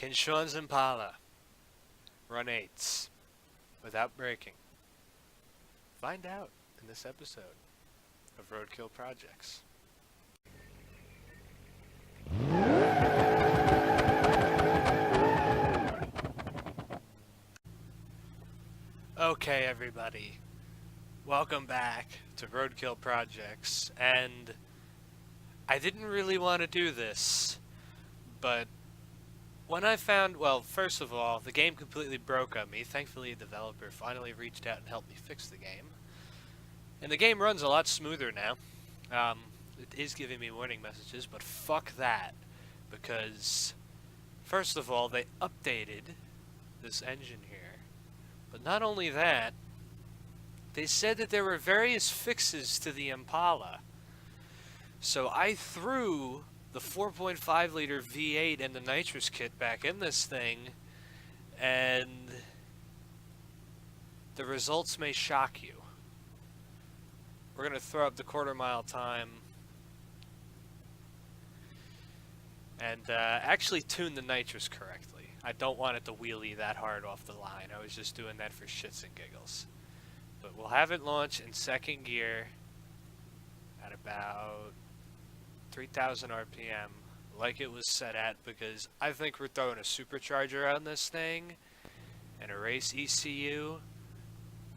Can Sean's Impala run 8s without braking? Find out in this episode of RoadKill Projects. Okay, everybody. Welcome back to RoadKill Projects, and I didn't really want to do this, but when I found, well, first of all, the game completely broke on me. Thankfully, a developer finally reached out and helped me fix the game. And the game runs a lot smoother now. It is giving me warning messages, but fuck that. Because, first of all, they updated this engine here. But not only that, they said that there were various fixes to the Impala. So I threw the 4.5 liter V8 and the nitrous kit back in this thing, and the results may shock you. We're going to throw up the quarter-mile time and actually tune the nitrous correctly. I don't want it to wheelie that hard off the line. I was just doing that for shits and giggles. But we'll have it launch in second gear at about 3,000 RPM, like it was set at, because I think we're throwing a supercharger on this thing and a race ECU.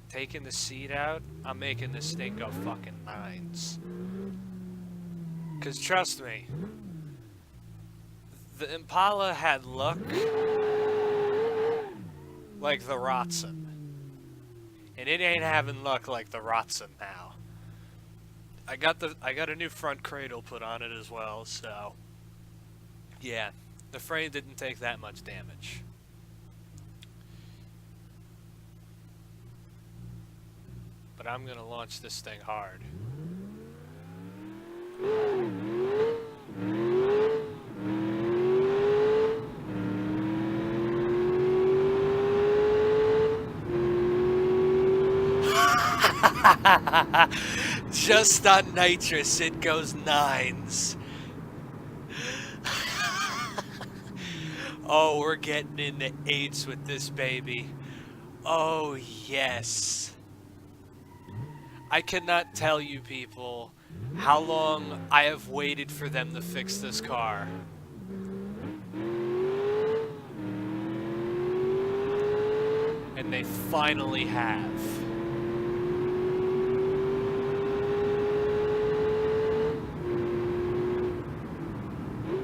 Taking the seat out, I'm making this thing go fucking 9s. Cause trust me, the Impala had luck like the Rotson, and it ain't having luck like the Rotson now. I got a new front cradle put on it as well, so yeah, the frame didn't take that much damage. But I'm gonna launch this thing hard. Just on nitrous, it goes 9s. Oh, we're getting into 8s with this baby. Oh, yes. I cannot tell you people how long I have waited for them to fix this car. And they finally have.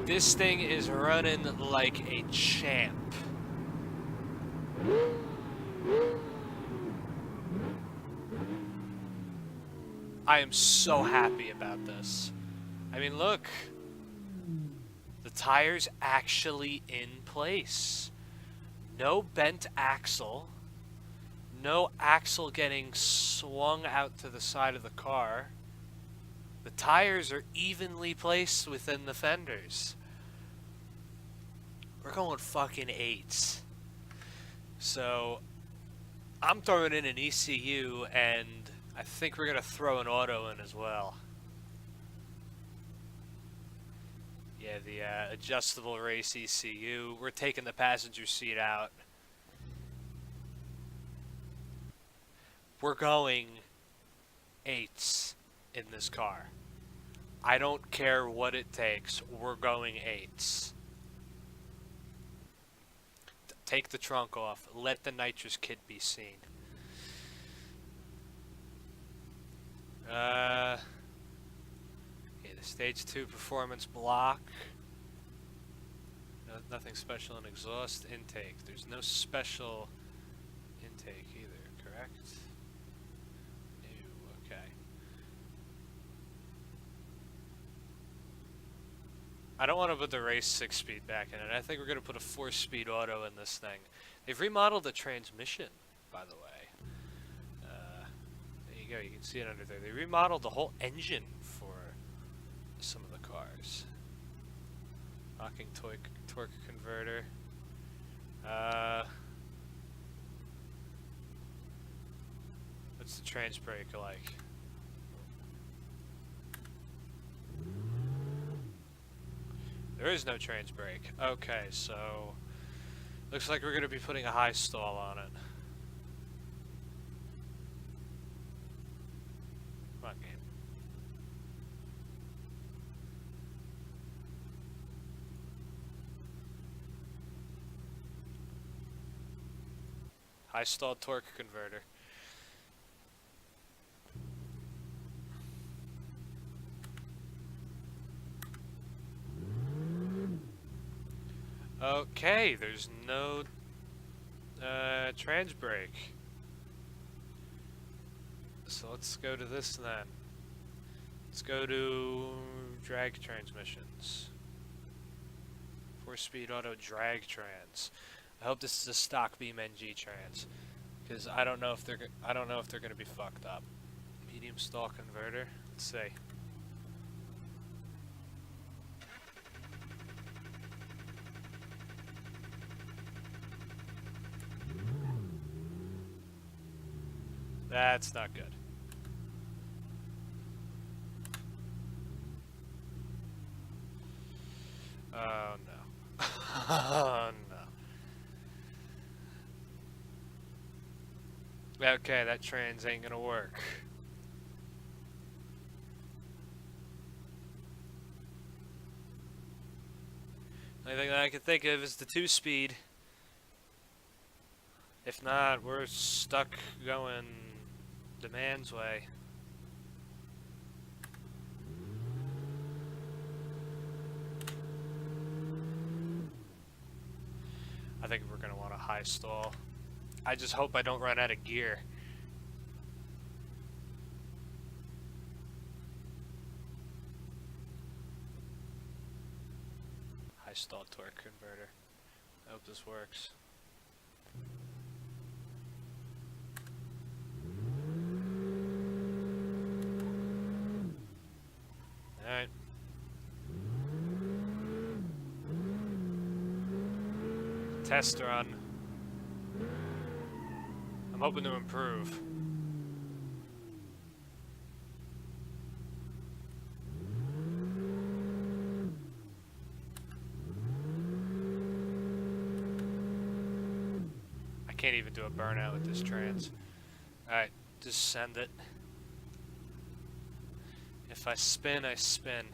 This thing is running like a champ. I am so happy about this. I mean, look. The tire's actually in place. No bent axle. No axle getting swung out to the side of the car. The tires are evenly placed within the fenders. We're going fucking 8s. So, I'm throwing in an ECU, and I think we're going to throw an auto in as well. Yeah, the adjustable race ECU. We're taking the passenger seat out. We're going 8s in this car. I don't care what it takes. We're going 8s. Take the trunk off. Let the nitrous kit be seen. Okay, the stage 2 performance block. Nothing special in exhaust intake. There's no special intake either, correct? No, okay. I don't want to put the race 6-speed back in it. I think we're going to put a 4-speed auto in this thing. They've remodeled the transmission, by the way. There you go, you can see it under there. They remodeled the whole engine for some of the cars. Rocking torque converter. What's the trans brake like? There is no trans brake. Okay, so Looks like we're going to be putting a high stall on it. Come on, game. High stall torque converter. Okay, there's no trans brake. So let's go to this then. Let's go to drag transmissions. 4-speed auto drag trans. I hope this is a stock BeamNG trans, because I don't know if they're going to be fucked up. Medium stall converter. Let's see. That's not good. Oh no. Oh no. Okay, that trans ain't gonna work. The only thing that I can think of is the 2-speed. If not, we're stuck going the man's way. I think we're gonna want a high stall. I just hope I don't run out of gear. High stall torque converter. I hope this works. Alright. Test run. I'm hoping to improve. I can't even do a burnout with this trans. Alright, just send it. If I spin, I spin.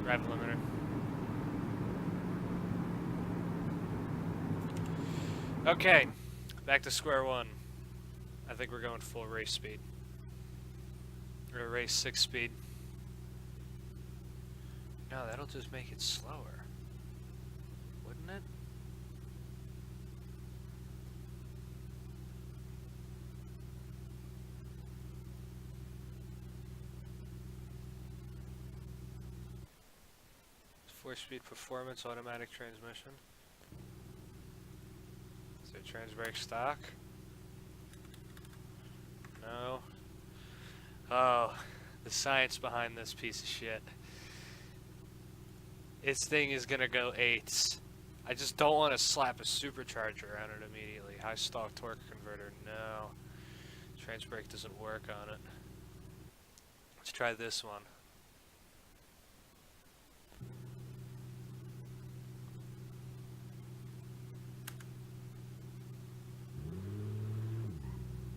Rev limiter. Okay, back to square one. I think we're going full race speed. We're gonna race 6-speed. No, that'll just make it slower. Wouldn't it? Four-speed performance automatic transmission. Is there trans brake stock? No. Oh, the science behind this piece of shit. This thing is gonna go 8s. I just don't want to slap a supercharger on it immediately. High stall torque converter, no. Trans brake doesn't work on it. Let's try this one.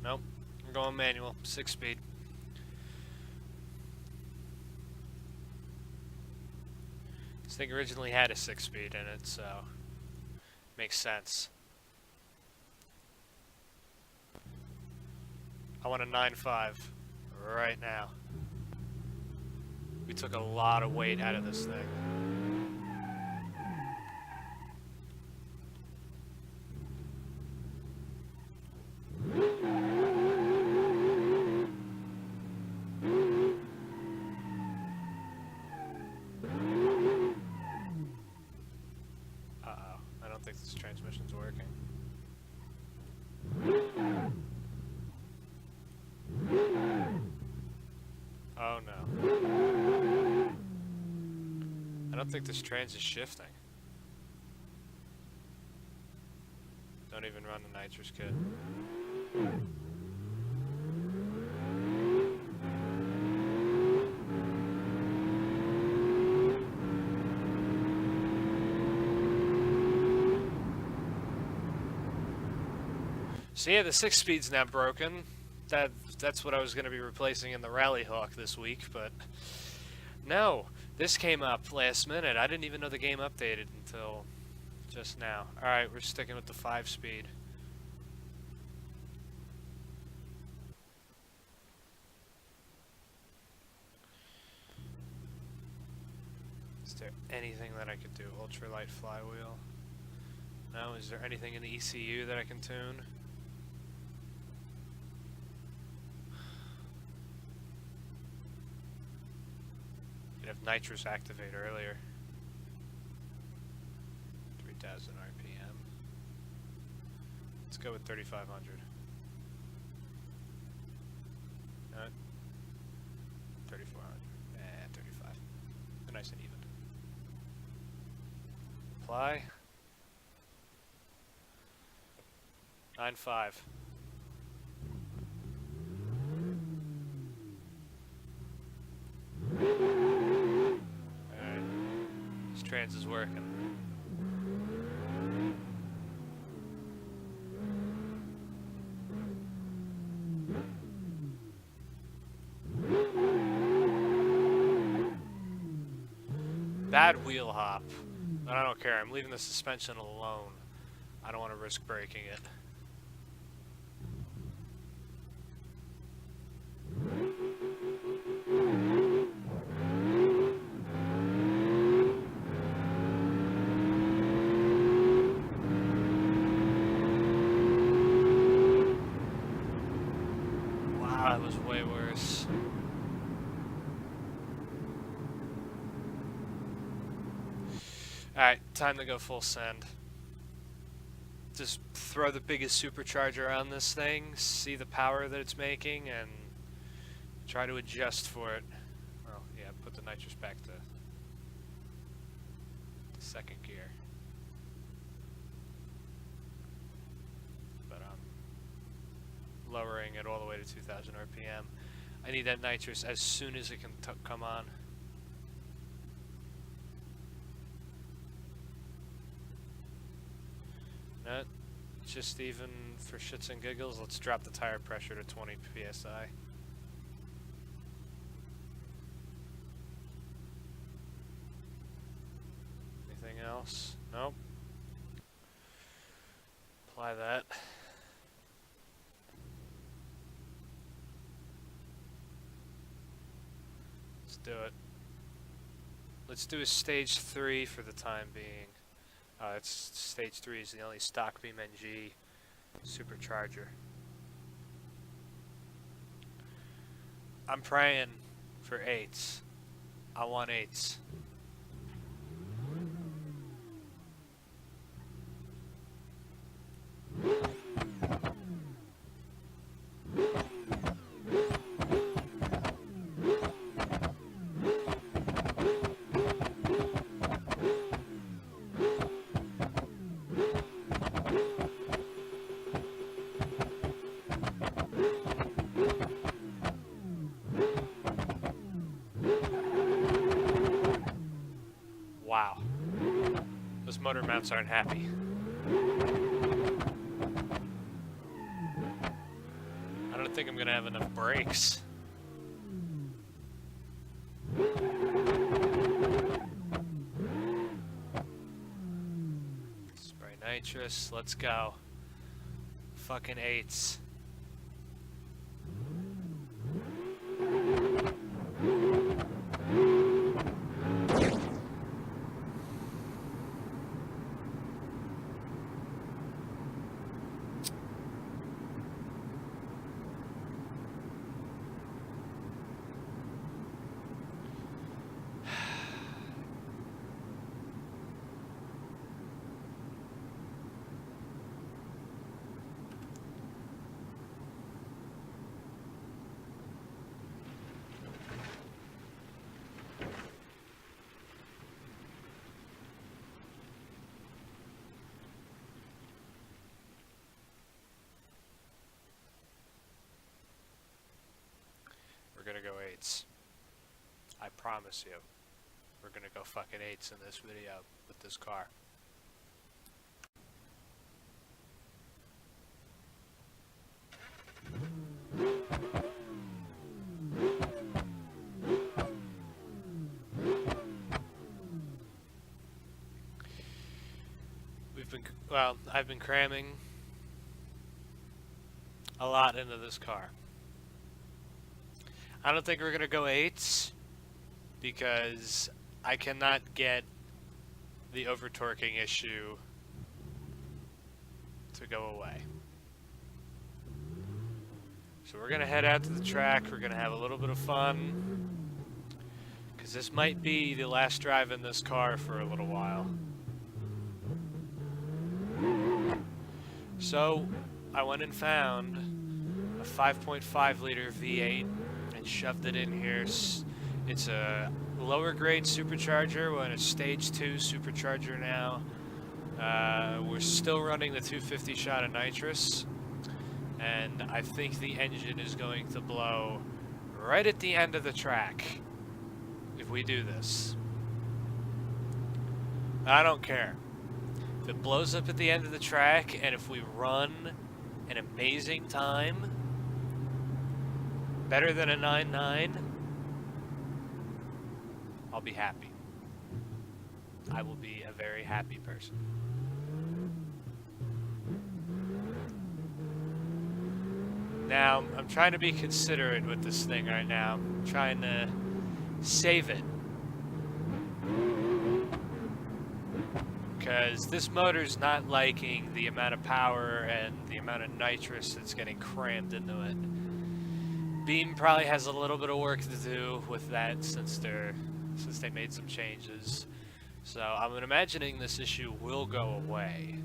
Nope, we're going manual, 6-speed. This thing originally had a 6-speed in it, so makes sense. I want a 9.5 right now. We took a lot of weight out of this thing. Uh-oh, I don't think this transmission's working. Oh no. I don't think this trans is shifting. Don't even run the nitrous kit. So yeah, the 6-speed's now broken. That's what I was going to be replacing in the Rally Hawk this week, but no. This came up last minute. I didn't even know the game updated until just now. Alright, we're sticking with the 5-speed. Is there anything that I could do? Ultralight flywheel? No? Is there anything in the ECU that I can tune? You'd have nitrous activate earlier. 3,000 RPM. Let's go with 3,500. 3,400. 35. They're nice and even. Apply. 9.5. Alright. This trans is working. Bad wheel hop. But I don't care. I'm leaving the suspension alone. I don't want to risk breaking it. Wow, that was way worse. Alright, time to go full send. Just throw the biggest supercharger on this thing, see the power that it's making, and try to adjust for it. Well, yeah, put the nitrous back to second gear. But I'm lowering it all the way to 2,000 RPM. I need that nitrous as soon as it can come on. Just even for shits and giggles, let's drop the tire pressure to 20 psi. Anything else? Nope. Apply that. Let's do it. Let's do a stage 3 for the time being. It's stage 3 is the only stock BeamNG supercharger. I'm praying for 8s. I want 8s. Wow. Those motor mounts aren't happy. I don't think I'm gonna have enough brakes. Spray nitrous, let's go. Fucking 8s. 8s. I promise you. We're gonna go fucking 8s in this video with this car. I've been cramming a lot into this car. I don't think we're gonna go 8s because I cannot get the over-torquing issue to go away. So we're gonna head out to the track, we're gonna have a little bit of fun, because this might be the last drive in this car for a little while. So I went and found a 5.5 liter V8 and shoved it in here. It's a lower grade supercharger. We're in a stage 2 supercharger now. We're still running the 250 shot of nitrous, and I think the engine is going to blow right at the end of the track if we do this. I don't care. If it blows up at the end of the track, and if we run an amazing time, better than a 9.9, I'll be happy. I will be a very happy person. Now, I'm trying to be considerate with this thing right now. I'm trying to save it. Because this motor's not liking the amount of power and the amount of nitrous that's getting crammed into it. Beam probably has a little bit of work to do with that since they made some changes. So I'm imagining this issue will go away.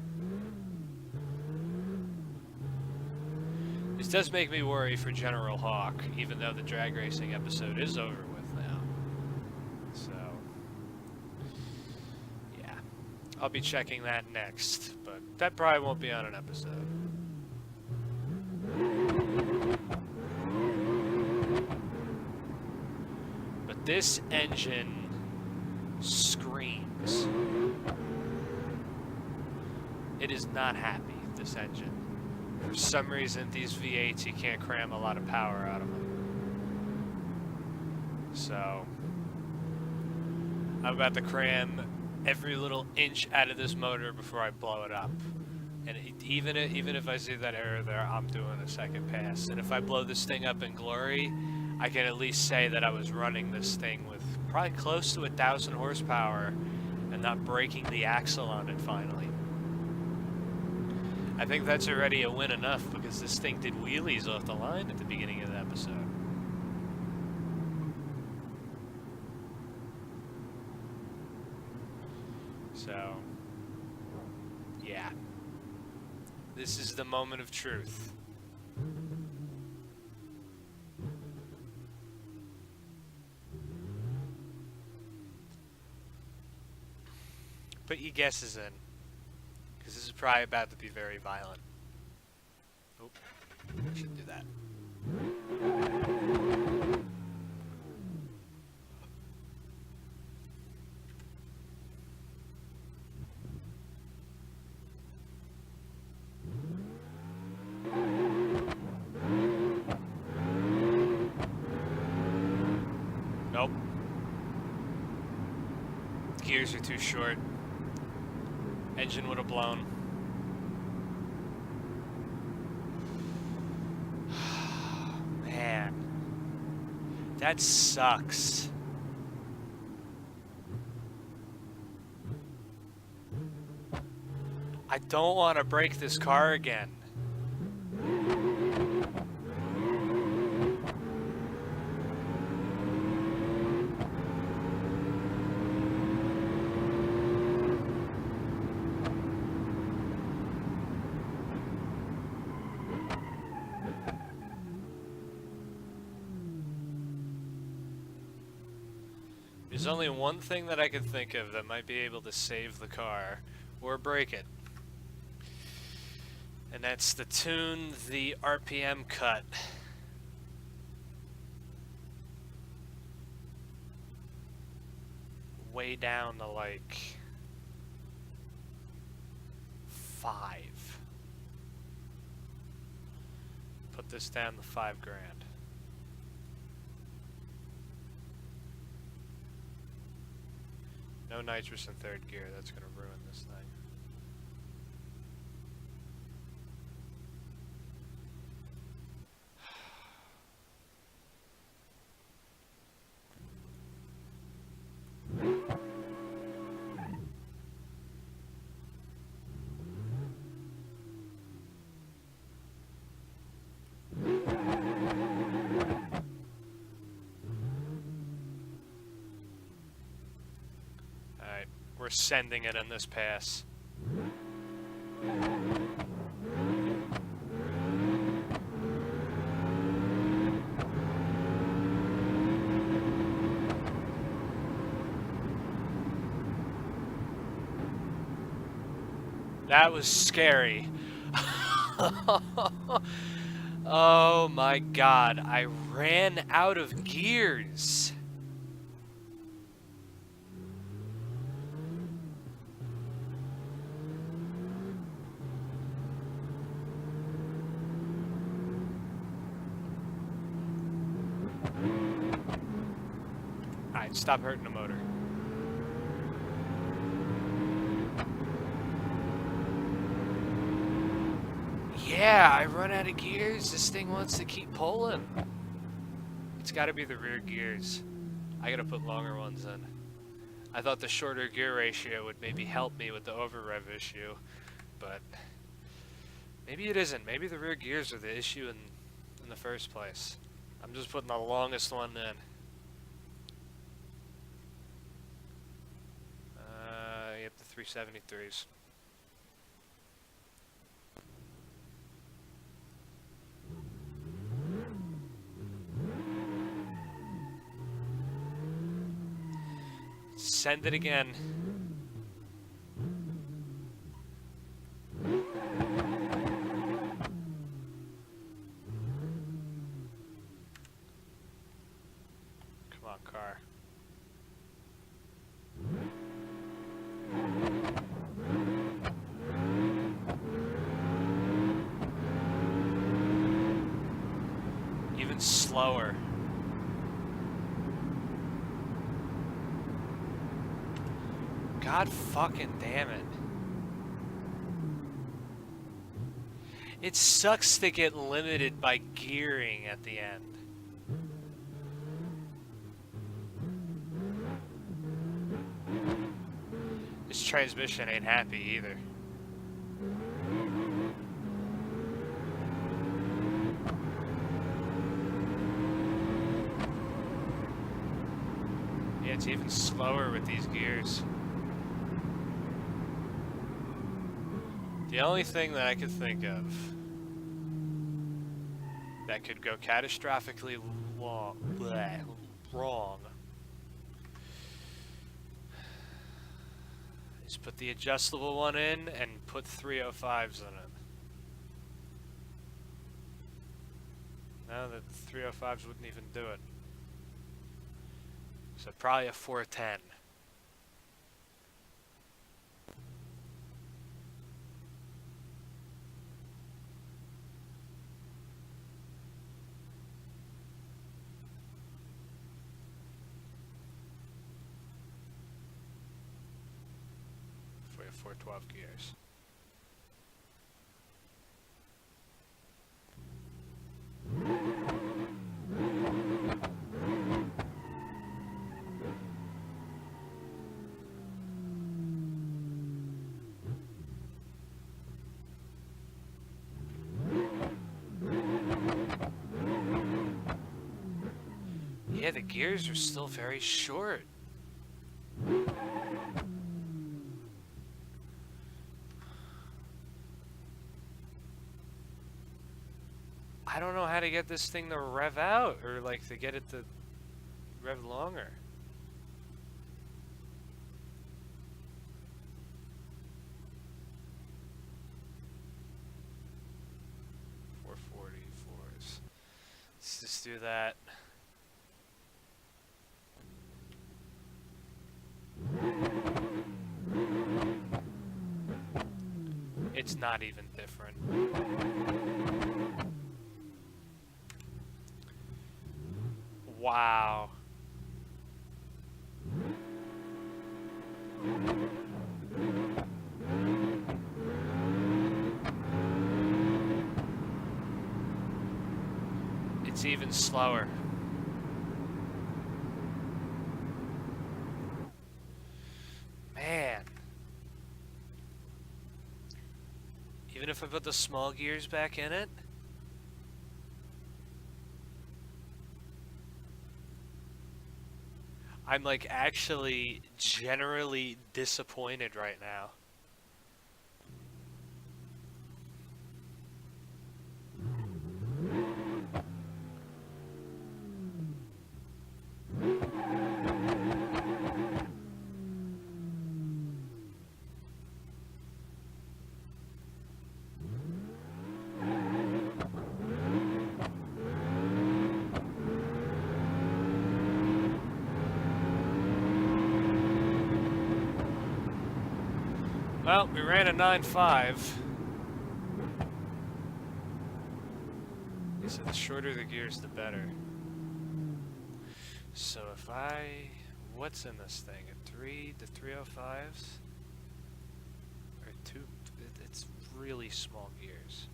This does make me worry for General Hawk, even though the drag racing episode is over with now. So, yeah. I'll be checking that next, but that probably won't be on an episode. But this engine screams. It is not happy, this engine. For some reason, these V8s, you can't cram a lot of power out of them. So, I'm about to cram every little inch out of this motor before I blow it up. And even if I see that error there, I'm doing a second pass. And if I blow this thing up in glory, I can at least say that I was running this thing with probably close to 1,000 horsepower and not breaking the axle on it finally. I think that's already a win enough because this thing did wheelies off the line at the beginning of the episode. So, yeah. This is the moment of truth. Put your guesses in. Because this is probably about to be very violent. Oh, I shouldn't do that. Nope. Gears are too short. Engine would have blown. Man. That sucks. I don't want to break this car again. There's only one thing that I could think of that might be able to save the car, or break it. And that's to tune the RPM cut. down to like 5. Put this down to 5 grand. No nitrous in 3rd gear, that's gonna ruin this thing. Alright, we're sending it in this pass. That was scary. Oh my god, I ran out of gears. Alright, stop hurting the motor. Yeah, I run out of gears. This thing wants to keep pulling. It's gotta be the rear gears. I gotta put longer ones in. I thought the shorter gear ratio would maybe help me with the over-rev issue, but maybe it isn't. Maybe the rear gears are the issue in the first place. I'm just putting the longest one in. Yep, the 373s. Send it again. Come on, car. Even slower. God fucking damn it. It sucks to get limited by gearing at the end. This transmission ain't happy either. Yeah, it's even slower with these gears. The only thing that I could think of that could go catastrophically wrong is put the adjustable one in and put 305s in it. No, the 305s wouldn't even do it. So probably a 410. For 412 gears. Yeah, the gears are still very short. I don't know how to get this thing to rev out, or like to get it to rev longer. Let's just do that. It's not even different. Wow. It's even slower. Man. Even if I put the small gears back in it? I'm like actually generally disappointed right now. Well, we ran a 9.5. So the shorter the gears, the better. So if what's in this thing? The 305s? Or it's really small gears.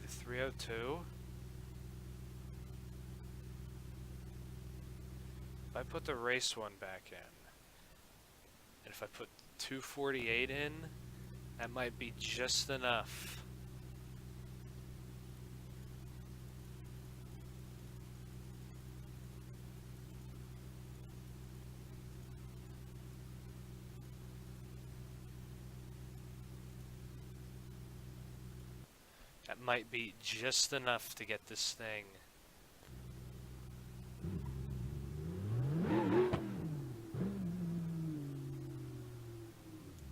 The 302? If I put the race one back in, and if I put 248 in, that might be just enough. That might be just enough to get this thing.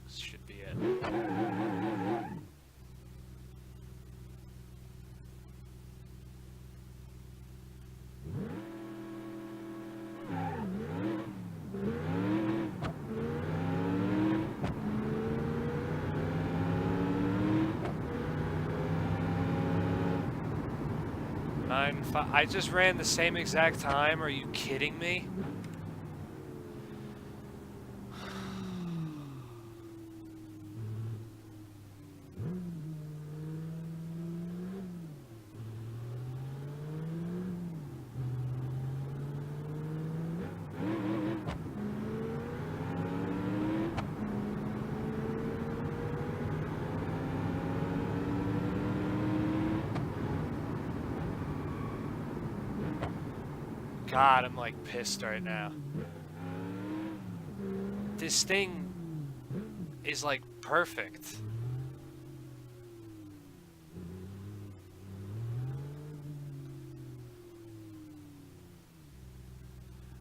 This should be it. I just ran the same exact time. Are you kidding me? God, I'm like pissed right now. This thing is like perfect.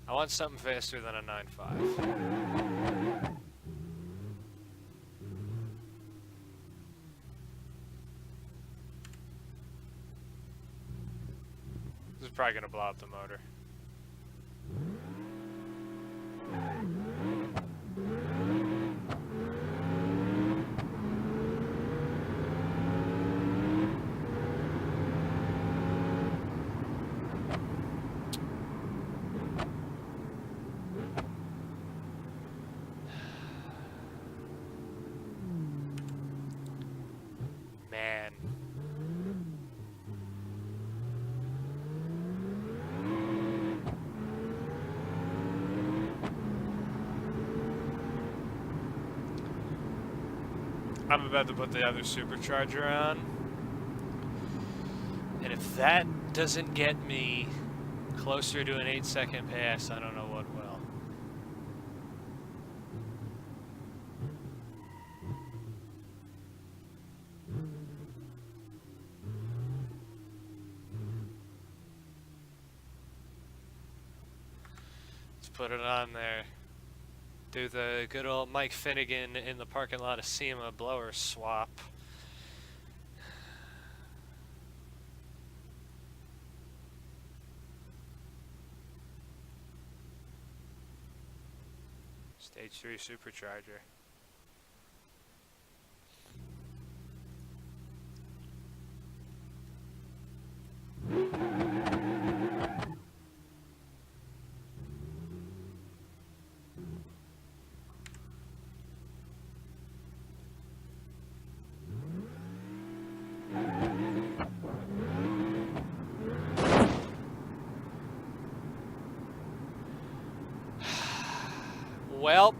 I want something faster than a 9.5. This is probably gonna blow up the motor. Man. I'm about to put the other supercharger on. And if that doesn't get me closer to an 8-second pass, I don't know what will. Let's put it on there. Do the good old Mike Finnegan in the parking lot of SEMA blower swap. Stage 3 supercharger. Well,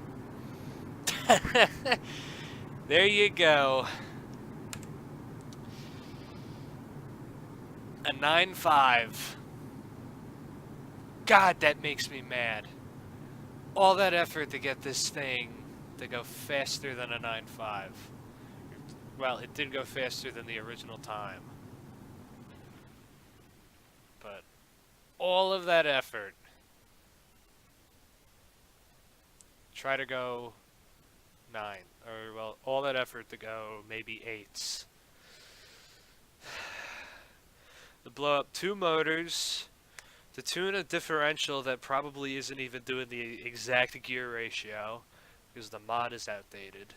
there you go. A 9.5. God, that makes me mad. All that effort to get this thing to go faster than a 9.5. Well, it did go faster than the original time. But all of that effort. Try to go 9. Or, well, all that effort to go maybe 8s. To blow up 2 motors, to tune a differential that probably isn't even doing the exact gear ratio, because the mod is outdated,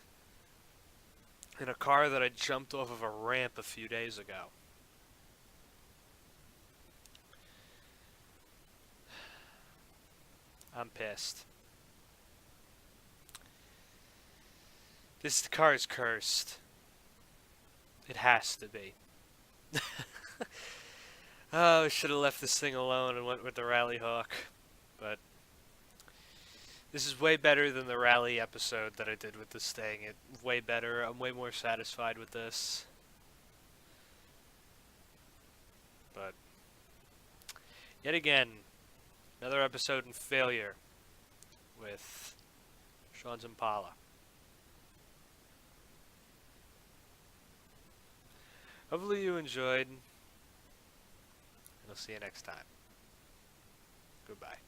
in a car that I jumped off of a ramp a few days ago. I'm pissed. This car is cursed. It has to be. Oh, I should have left this thing alone and went with the rally hawk. But this is way better than the rally episode that I did with this thing. It's way better. I'm way more satisfied with this. But yet again, another episode in failure with Sean's Impala. Hopefully you enjoyed, and I'll see you next time. Goodbye.